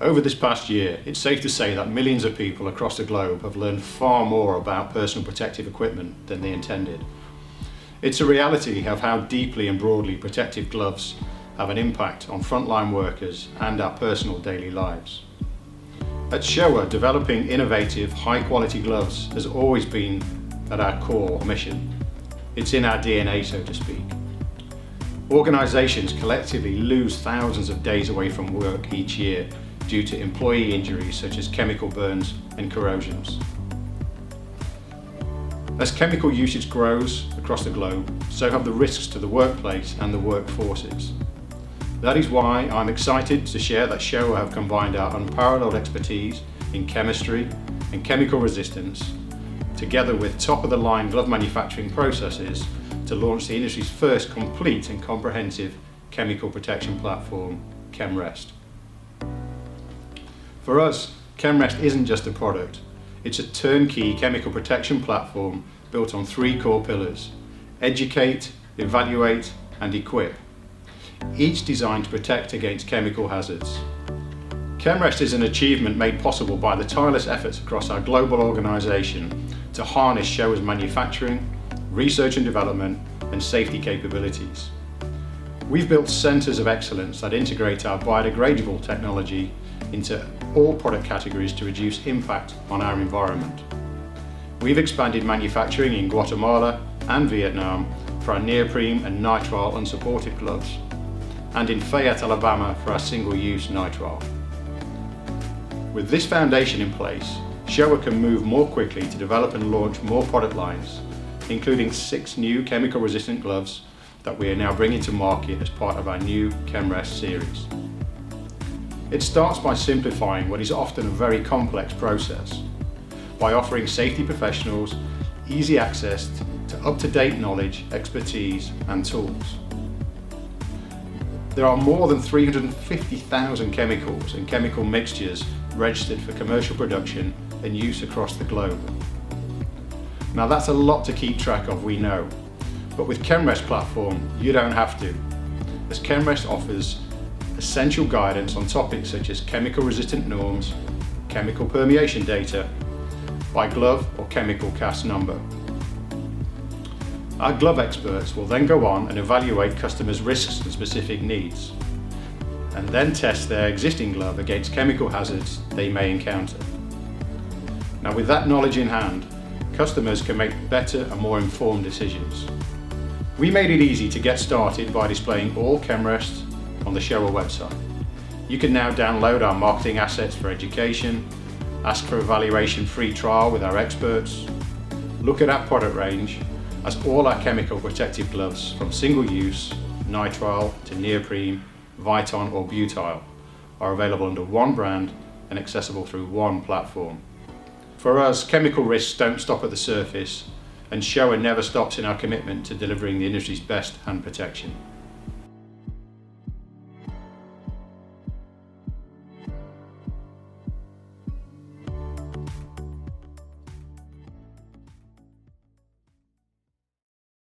Over this past year, it's safe to say that millions of people across the globe have learned far more about personal protective equipment than they intended. It's a reality of how deeply and broadly protective gloves have an impact on frontline workers and our personal daily lives. At SHOWA, developing innovative, high-quality gloves has always been at our core mission. It's in our DNA, so to speak. Organisations collectively lose thousands of days away from work each year due to employee injuries such as chemical burns and corrosions. As chemical usage grows across the globe, so have the risks to the workplace and the workforces. That is why I'm excited to share that SHOWA have combined our unparalleled expertise in chemistry and chemical resistance, together with top-of-the-line glove manufacturing processes, to launch the industry's first complete and comprehensive chemical protection platform, ChemRest. For us, ChemRest isn't just a product, it's a turnkey chemical protection platform built on three core pillars: educate, evaluate, and equip, each designed to protect against chemical hazards. ChemRest is an achievement made possible by the tireless efforts across our global organisation to harness SHOWA's manufacturing, research and development, and safety capabilities. We've built centres of excellence that integrate our biodegradable technology into all product categories to reduce impact on our environment. We've expanded manufacturing in Guatemala and Vietnam for our neoprene and nitrile unsupported gloves, and in Fayette, Alabama for our single-use nitrile. With this foundation in place, SHOWA can move more quickly to develop and launch more product lines, including 6 new chemical-resistant gloves that we are now bringing to market as part of our new ChemRest series. It starts by simplifying what is often a very complex process, by offering safety professionals easy access to up-to-date knowledge, expertise, and tools. There are more than 350,000 chemicals and chemical mixtures registered for commercial production and use across the globe. Now that's a lot to keep track of, we know, but with ChemRest platform, you don't have to, as ChemRest offers essential guidance on topics such as chemical resistant norms, chemical permeation data, by glove or chemical cast number. Our glove experts will then go on and evaluate customers' risks and specific needs, and then test their existing glove against chemical hazards they may encounter. Now with that knowledge in hand, customers can make better and more informed decisions. We made it easy to get started by displaying all ChemRest on the SHOWA website. You can now download our marketing assets for education, ask for evaluation free trial with our experts, look at our product range, as all our chemical protective gloves from single-use, nitrile to neoprene, Viton or butyl are available under one brand and accessible through one platform. For us, chemical risks don't stop at the surface, and SHOWA never stops in our commitment to delivering the industry's best hand protection.